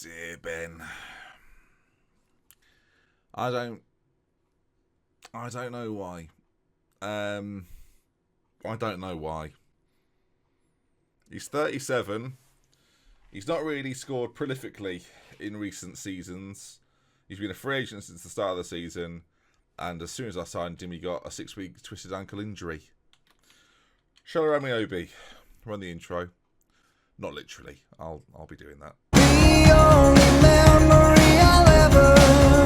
dear, Ben. I don't know why. I don't know why. He's 37. He's not really scored prolifically in recent seasons. He's been a free agent since the start of the season, and as soon as I signed him, he got a 6-week twisted ankle injury. Shola Amiobi, run the intro. Not literally. I'll be doing that. The only memory I'll ever need.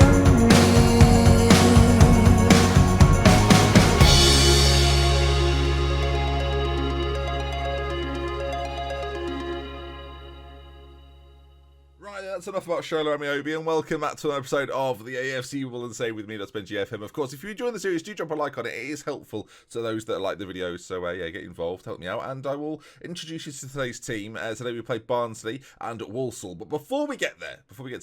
Right, that's enough about Shola Amiobi, and welcome back to an episode of the AFC Wimbledon Say with me. That's Ben GFM. Of course, if you're enjoying the series, do drop a like on it. It is helpful to those that like the videos. So yeah, get involved, help me out, and I will introduce you to today's team. Today we play Barnsley and Walsall. But before we get to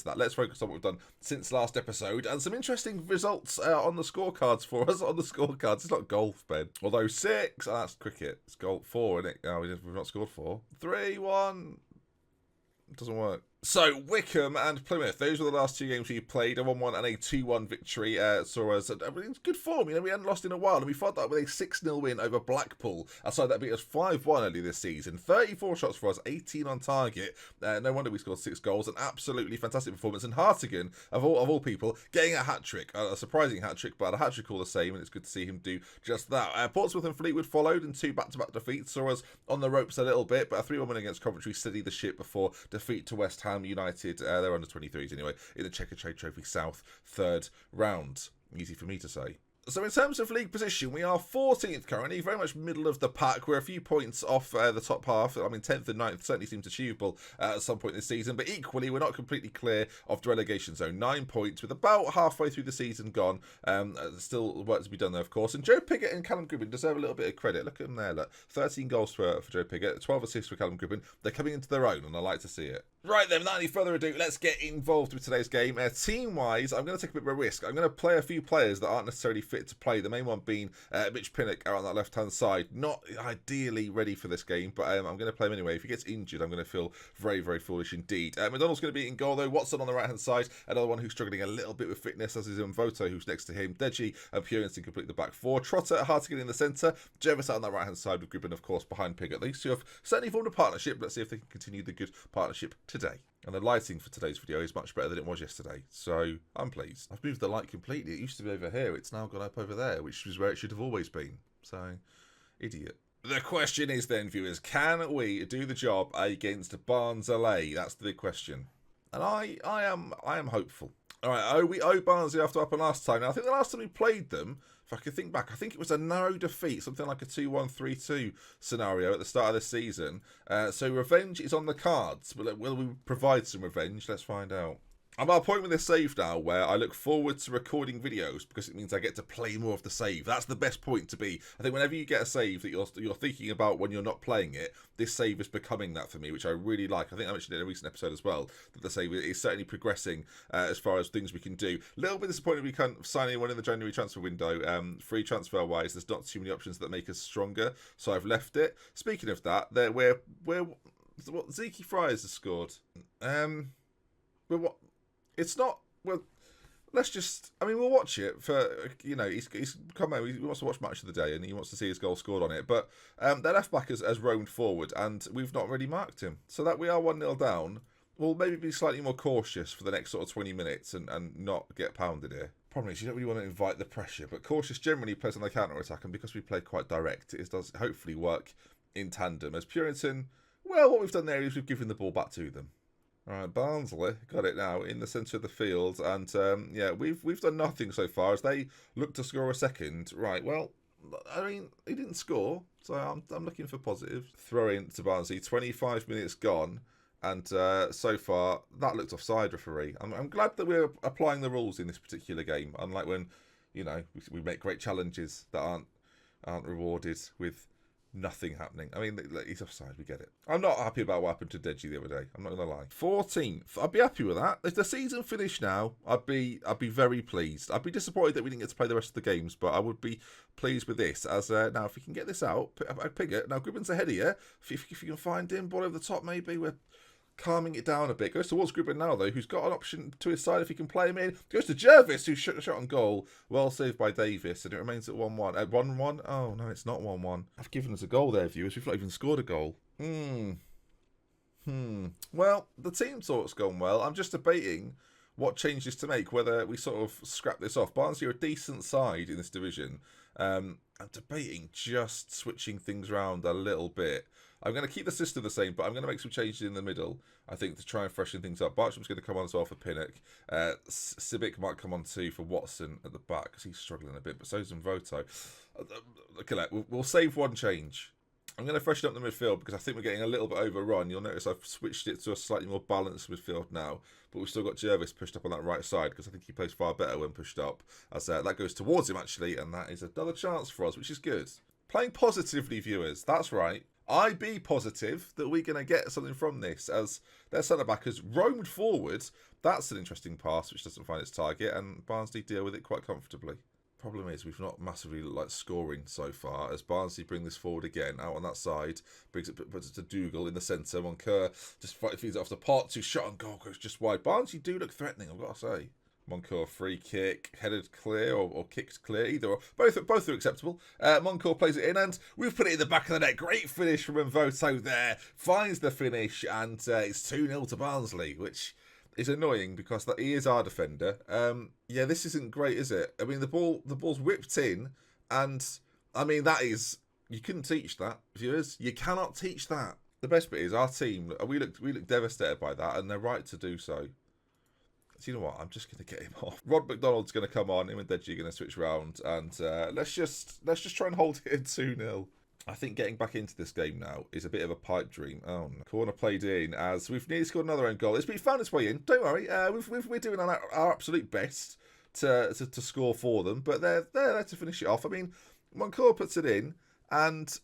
that, let's focus on what we've done since last episode and some interesting results on the scorecards for us. On the scorecards, it's not golf, Ben. Although 6, that's cricket. It's golf 4, isn't it? Oh, we've not scored 4. 3, 1. It doesn't work. So, Wickham and Plymouth, those were the last two games we played. A 1-1 and a 2-1 victory saw us. It's good form, we hadn't lost in a while, and we followed that with a 6-0 win over Blackpool. Outside that beat us 5-1 earlier this season. 34 shots for us, 18 on target. No wonder we scored 6 goals. An absolutely fantastic performance. And Hartigan, of all people, getting a hat-trick. A surprising hat-trick, but a hat-trick all the same, and it's good to see him do just that. Portsmouth and Fleetwood followed, and 2 back-to-back defeats saw us on the ropes a little bit, but a 3-1 win against Coventry steadied the ship before defeat to West Ham United. They're under 23s anyway, in the Checkatrade Trophy South 3rd round. Easy for me to say. So in terms of league position, we are 14th currently, very much middle of the pack. We're a few points off the top half. I mean, 10th and 9th certainly seems achievable at some point this season, but equally, we're not completely clear of the relegation zone. 9 points with about halfway through the season gone. Still work to be done there, of course. And Joe Pigott and Callum Gribbin deserve a little bit of credit. Look at them there, look. 13 goals for Joe Pigott, 12 assists for Callum Gribbin. They're coming into their own, and I like to see it. Right then, without any further ado, let's get involved with today's game. Team-wise, I'm going to take a bit of a risk. I'm going to play a few players that aren't necessarily fit to play. The main one being Mitch Pinnock out on that left-hand side. Not ideally ready for this game, but I'm going to play him anyway. If he gets injured, I'm going to feel very, very foolish indeed. McDonald's going to be in goal, though. Watson on the right-hand side. Another one who's struggling a little bit with fitness, as is Mvoto, who's next to him. Deji and Purinton complete the back 4. Trotter, Hartigan in the centre. Jervis out on that right-hand side with Gribbin, of course, behind Pigott. These two have certainly formed a partnership. Let's see if they can continue the good partnership today. And the lighting for today's video is much better than it was yesterday, so I'm pleased. I've moved the light completely. It used to be over here. It's now gone up over there, which is where it should have always been. So, idiot. The question is then, viewers, can we do the job against Barnsley? That's the big question. And I am hopeful. All right, we owe Barnsley after what happened last time. Now, I think the last time we played them, if I can think back, I think it was a narrow defeat, something like a 2-1, 3-2 scenario at the start of this season. So revenge is on the cards. Will we provide some revenge? Let's find out. I'm at a point with this save now where I look forward to recording videos because it means I get to play more of the save. That's the best point to be. I think whenever you get a save that you're thinking about when you're not playing it, this save is becoming that for me, which I really like. I think I mentioned it in a recent episode as well, that the save is certainly progressing as far as things we can do. A little bit disappointed we can't sign anyone in the January transfer window. Free transfer-wise, there's not too many options that make us stronger, so I've left it. Speaking of that, Zeke Friars has scored. It's not, well, let's just, we'll watch it for, he's come out, he wants to watch Match of the Day and he wants to see his goal scored on it. But their left back has roamed forward and we've not really marked him. So that we are 1-0 down, we'll maybe be slightly more cautious for the next sort of 20 minutes and not get pounded here. Problem is, you don't really want to invite the pressure, but cautious generally plays on the counter-attack, and because we play quite direct, it does hopefully work in tandem. As Purinton, well, what we've done there is we've given the ball back to them. All right, Barnsley got it now in the centre of the field, and we've done nothing so far as they look to score a second. Right, well, he didn't score, so I'm looking for positive. Throw in to Barnsley, 25 minutes gone, and so far that looked offside, referee. I'm glad that we're applying the rules in this particular game, unlike when we make great challenges that aren't rewarded with nothing happening. He's offside, we get it. I'm not happy about what happened to Deji the other day. I'm not going to lie. 14th. I'd be happy with that. If the season finished now, I'd be very pleased. I'd be disappointed that we didn't get to play the rest of the games, but I would be pleased with this. As now, if we can get this out, Pigott. Now, Gribbin's ahead of you. If you can find him, ball over the top, maybe. We're calming it down a bit. Goes towards Gribben now, though, who's got an option to his side if he can play him in. Goes to Jervis, who shot on goal. Well saved by Davis, and it remains at 1-1. 1-1? Oh, no, it's not 1-1. I've given us a goal there, viewers. We've not even scored a goal. Well, the team talk's gone well. I'm just debating what changes to make, whether we sort of scrap this off. Barnsley are a decent side in this division. I'm debating just switching things around a little bit. I'm going to keep the system the same, but I'm going to make some changes in the middle, I think, to try and freshen things up. Bartram's going to come on as well for Pinnock. Sibic might come on too for Watson at the back, because he's struggling a bit, but so's Voto. Look at that. We'll save one change. I'm going to freshen up the midfield because I think we're getting a little bit overrun. You'll notice I've switched it to a slightly more balanced midfield now, but we've still got Jervis pushed up on that right side because I think he plays far better when pushed up. As that goes towards him, actually, and that is another chance for us, which is good. Playing positively, viewers. That's right. I be positive that we're going to get something from this, as their centre-back has roamed forward. That's an interesting pass, which doesn't find its target, and Barnsley deal with it quite comfortably. Problem is, we've not massively scoring so far, as Barnsley bring this forward again, out on that side, puts it to Dougal in the centre. Moncur just feeds it off the pot, who shot on goal, goes just wide. Barnsley do look threatening, I've got to say. Moncur free kick, headed clear or kicked clear, either or. Both are acceptable. Moncur plays it in, and we've put it in the back of the net. Great finish from Voto there, finds the finish, and it's 2-0 to Barnsley, which is annoying because he is our defender. Yeah, this isn't great, is it? I mean, the ball's whipped in, and I mean, that is, you couldn't teach that, viewers. You cannot teach that. The best bit is our team. We look devastated by that, and they're right to do so. So you know what? I'm just going to get him off. Rod McDonald's going to come on. Him and Deji are going to switch round, and let's just try and hold it at 2-0. I think getting back into this game now is a bit of a pipe dream. Oh no. Corner played in, as we've nearly scored another own goal. It's been found its way in. Don't worry. We're doing our absolute best to score for them, but they're there to finish it off. I mean, Moncur puts it in, and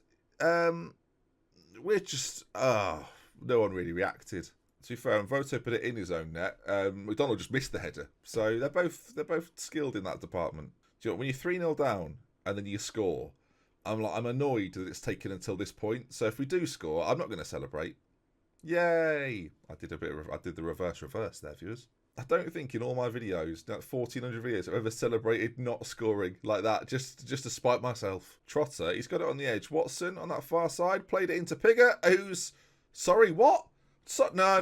we're just no one really reacted. To be fair, and Voto put it in his own net. McDonald just missed the header, so they're both skilled in that department. Do you know, when you're 3-0 down and then you score, I'm annoyed that it's taken until this point. So if we do score, I'm not going to celebrate. Yay! I did the reverse there, viewers. I don't think in all my videos, 1,400 videos, I've ever celebrated not scoring like that, just to spite myself. Trotter, he's got it on the edge. Watson on that far side played it into Pigott, who's sorry, what? No.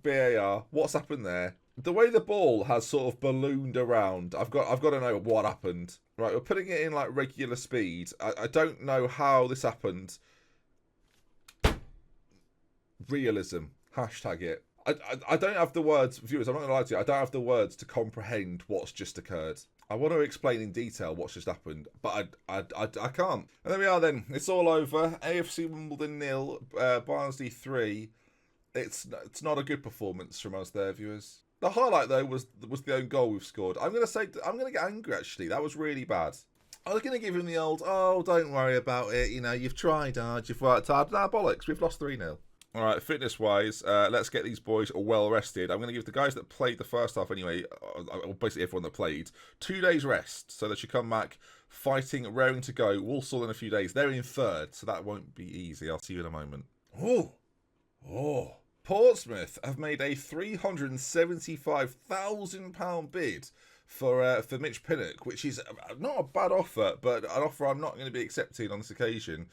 BAR. What's happened there? The way the ball has sort of ballooned around, I've got to know what happened. Right, we're putting it in regular speed. I don't know how this happened. Realism. Hashtag it. I don't have the words, viewers, I'm not going to lie to you, I don't have the words to comprehend what's just occurred. I want to explain in detail what's just happened, but I can't. And there we are then. It's all over. AFC Wimbledon 0, Barnsley 3. It's not a good performance from us there, viewers. The highlight, though, was the own goal we've scored. I'm going to get angry, actually. That was really bad. I was going to give him the old, oh, don't worry about it. You know, you've tried hard, you've worked hard. Nah, bollocks. We've lost 3-0. All right, fitness-wise, let's get these boys well rested. I'm going to give the guys that played the first half anyway, basically everyone that played, 2 days rest. So they should come back fighting, raring to go. Walsall in a few days. They're in third, so that won't be easy. I'll see you in a moment. Oh. Portsmouth have made a £375,000 bid for Mitch Pinnock, which is not a bad offer, but an offer I'm not going to be accepting on this occasion,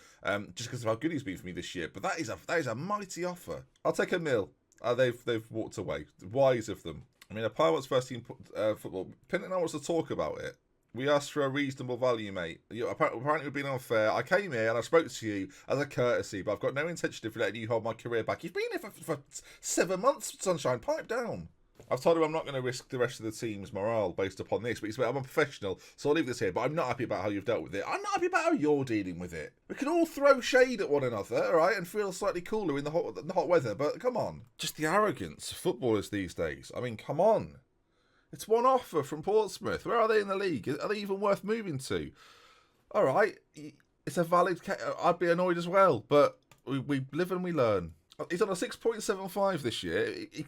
just because of how good he's been for me this year. But that is a mighty offer. I'll take a mill. They've walked away. Wise of them. I mean, a Pirates first team football. Pinnock now wants to talk about it. We asked for a reasonable value, mate. Apparently we've been unfair. I came here and I spoke to you as a courtesy, but I've got no intention of letting you hold my career back. You've been here for 7 months, Sunshine. Pipe down. I've told him I'm not going to risk the rest of the team's morale based upon this, but I'm a professional, so I'll leave this here. But I'm not happy about how you've dealt with it. I'm not happy about how you're dealing with it. We can all throw shade at one another, all right, and feel slightly cooler in the hot weather, but come on. Just the arrogance of footballers these days. I mean, come on. It's one offer from Portsmouth. Where are they in the league? Are they even worth moving to? All right, it's a valid case. I'd be annoyed as well, but we live and we learn. He's on a 6.75 this year. He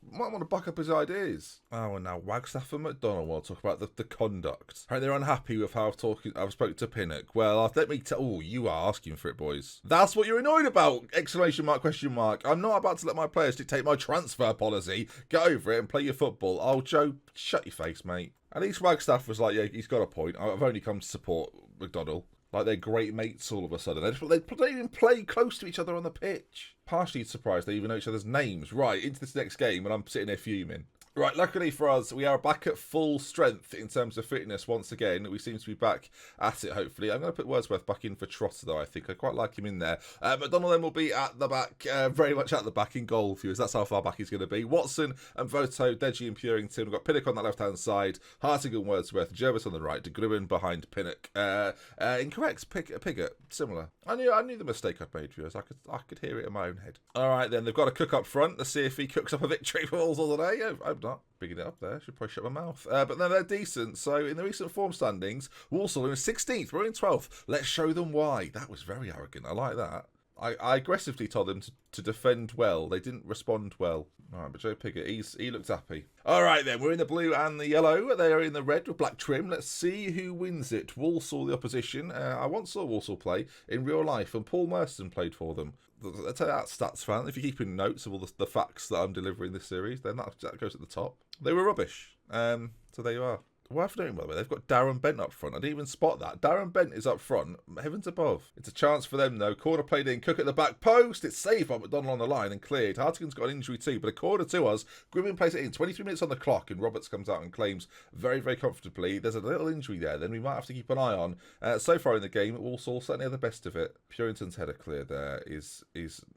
might want to buck up his ideas. Oh, and now Wagstaff and McDonald want to talk about the conduct. Right, they're unhappy with how I've spoken to Pinnock. Well, let me tell... Oh, you are asking for it, boys. That's what you're annoyed about! Exclamation mark, question mark. I'm not about to let my players dictate my transfer policy. Get over it and play your football. Oh, Joe, shut your face, mate. At least Wagstaff was like, yeah, he's got a point. I've only come to support McDonald. Like, they're great mates all of a sudden. They don't even play close to each other on the pitch. Partially surprised they even know each other's names. Right, into this next game, and I'm sitting there fuming. Right, luckily for us, we are back at full strength in terms of fitness once again. We seem to be back at it, hopefully. I'm going to put Wordsworth back in for Trotter, though, I think. I quite like him in there. McDonald then will be at the back, very much at the back in goal, viewers. That's how far back he's going to be. Watson and Voto, Deji and Purington. We've got Pinnock on that left-hand side, Hartigan, Wordsworth, Jervis on the right, De Gribben behind Pinnock. Incorrect, Piggott, similar. I knew the mistake I'd made, viewers. I could hear it in my own head. All right, then. They've got a cook up front. Let's see if he cooks up a victory for Walsall today. I hope not. Bigging it up there. Should probably shut my mouth. But no, they're decent. So in the recent form standings, Walsall are in 16th. We're in 12th. Let's show them why. That was very arrogant. I like that. I aggressively told them to defend well. They didn't respond well. All right, but Joe Piggott, he looked happy. All right, then. We're in the blue and the yellow. They are in the red with black trim. Let's see who wins it. Walsall, the opposition. I once saw Walsall play in real life, and Paul Merston played for them. I'll tell you that, stats fan. If you're keeping notes of all the facts that I'm delivering this series, then that goes at the top. They were rubbish. So there you are. Worth noting, by the way, they've got Darren Bent up front. I didn't even spot that. Darren Bent is up front. Heavens above. It's a chance for them, though. Corner played in. Cook at the back post. It's saved by McDonald on the line and cleared. Hartigan's got an injury too, but a corner to us. Gribben plays it in. 23 minutes on the clock, and Roberts comes out and claims very, very comfortably. There's a little injury there, then we might have to keep an eye on. So far in the game, Walsall certainly had the best of it. Purington's header clear there is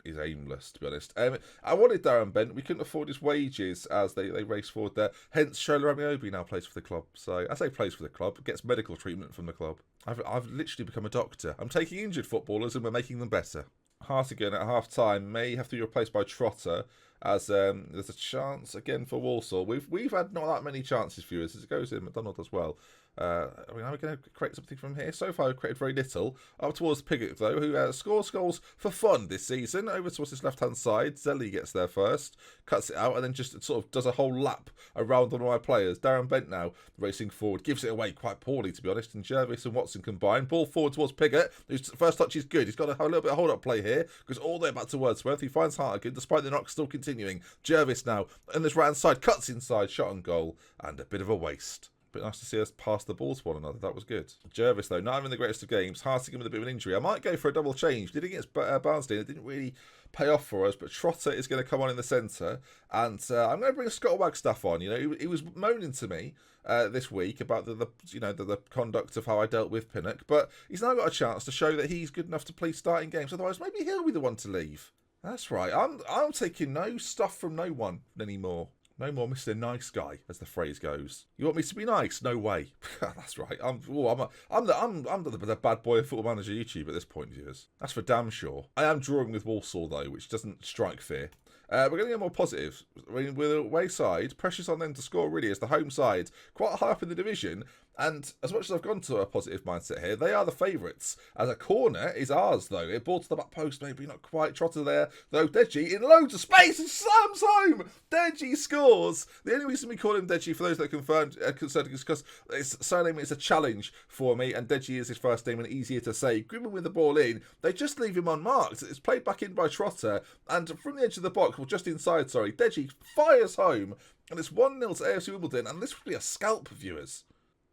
aimless, to be honest. I wanted Darren Bent. We couldn't afford his wages as they race forward there. Hence, Shola Amiobi now plays for the club. So I say plays for the club, gets medical treatment from the club. I've literally become a doctor. I'm taking injured footballers and we're making them better. Hartigan at half-time may have to be replaced by Trotter, as there's a chance again for Walsall. We've had not that many chances, viewers, as it goes in. McDonald as well. Are we going to create something from here? So far, we've created very little. Up towards Piggott, though, who scores goals for fun this season. Over towards his left-hand side. Zelly gets there first, cuts it out, and then just sort of does a whole lap around one of my players. Darren Bent now racing forward. Gives it away quite poorly, to be honest. And Jervis and Watson combine. Ball forward towards Piggott, whose first touch is good. He's got to have a little bit of hold-up play here. Goes all the way back to Wordsworth. He finds Hartigan, despite the knock still continuing. Jervis now, on this right-hand side, cuts inside, shot on goal, and a bit of a waste. But nice to see us pass the ball to one another. That was good. Jervis, though, not having the greatest of games. Hartigan with a bit of an injury. I might go for a double change. Did against Barnstein. It didn't really pay off for us. But Trotter is going to come on in the centre. And I'm going to bring Scott Wagstaff on. You know, he was moaning to me this week about the conduct of how I dealt with Pinnock. But he's now got a chance to show that he's good enough to play starting games. Otherwise, maybe he'll be the one to leave. That's right. I'm taking no stuff from no one anymore. No more Mr. Nice Guy, as the phrase goes. You want me to be nice? No way. That's right. I'm the bad boy of Football Manager YouTube at this point, viewers. That's for damn sure. I am drawing with Walsall, though, which doesn't strike fear. We're going to get more positive. With the away side, pressure's on them to score really as the home side, quite high up in the division. And as much as I've gone to a positive mindset here, they are the favourites. As a corner is ours, though. It ball to the back post, maybe not quite. Trotter there, though. Deji in loads of space and slams home. Deji scores. The only reason we call him Deji, for those that are concerned, is because his surname is a challenge for me, and Deji is his first name and easier to say. Gribben with the ball in. They just leave him unmarked. It's played back in by Trotter, and from the edge of the box, well, just inside, Deji fires home, and it's 1-0 to AFC Wimbledon, and this would be a scalp, viewers.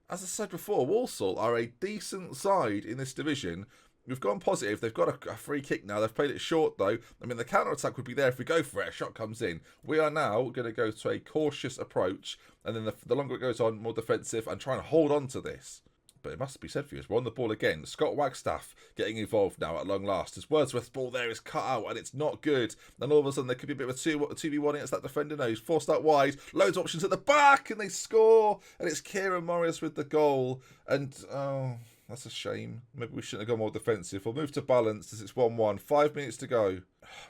As I said before, Walsall are a decent side in this division. We've gone positive. They've got a free kick now. They've played it short, though. I mean, the counter-attack would be there if we go for it. A shot comes in. We are now going to go to a cautious approach, and then the longer it goes on, more defensive, and trying to hold on to this. But it must be said for you, we're on the ball again. Scott Wagstaff getting involved now at long last. As Wordsworth's ball there is cut out and it's not good. And all of a sudden there could be a bit of a 2v1 against that defender. No, he's forced out wide. Loads of options at the back and they score. And it's Kieran Morris with the goal. And, oh, that's a shame. Maybe we shouldn't have gone more defensive. We'll move to balance as it's 1-1. 5 minutes to go.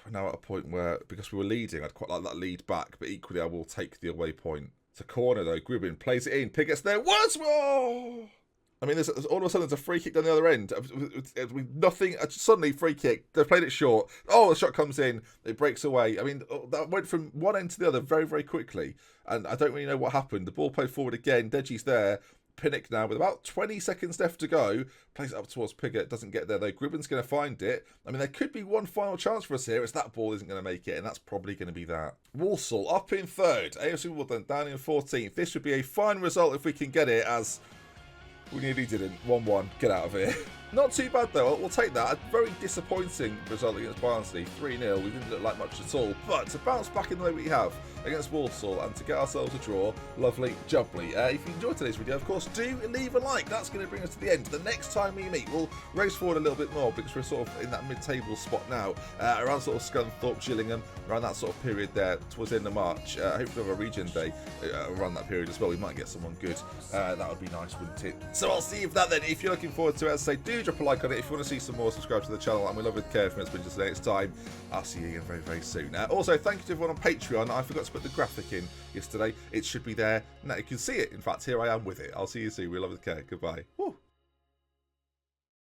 We're now at a point where, because we were leading, I'd quite like that lead back. But equally, I will take the away point. It's a corner though. Gribben plays it in. Piggott's there. Wordsworth! I mean, there's all of a sudden there's a free kick down the other end. With nothing, suddenly free kick. They've played it short. Oh, the shot comes in. It breaks away. I mean, that went from one end to the other very, very quickly. And I don't really know what happened. The ball played forward again. Deji's there. Pinnock now with about 20 seconds left to go. Plays it up towards Pigott. Doesn't get there though. Gribben's going to find it. I mean, there could be one final chance for us here. It's that ball isn't going to make it, and that's probably going to be that. Walsall up in third. AFC Wimbledon down in 14th. This would be a fine result if we can get it, as we nearly didn't. 1-1. Get out of here. Not too bad though. We'll take that. A very disappointing result against Barnsley. 3-0. We didn't look like much at all. But to bounce back in the way we have against Walsall and to get ourselves a draw, lovely jubbly. If you enjoyed today's video, of course, do leave a like. That's going to bring us to the end. The next time we meet, we'll race forward a little bit more because we're sort of in that mid-table spot now, around sort of Scunthorpe, Gillingham, around that sort of period there towards the end of March. Hopefully we'll have a region day around that period as well. We might get someone good. That would be nice, wouldn't it? So I'll see you for that then. If you're looking forward to it, as I say, do drop a like on it. If you want to see some more, subscribe to the channel, and we love with care from it's been just the next time. I'll see you again very, very soon. Also, thank you to everyone on Patreon. I forgot to put the graphic in yesterday. It should be there now. You can see it. In fact, here I am with it. I'll see you soon. We love with care. Goodbye. Woo.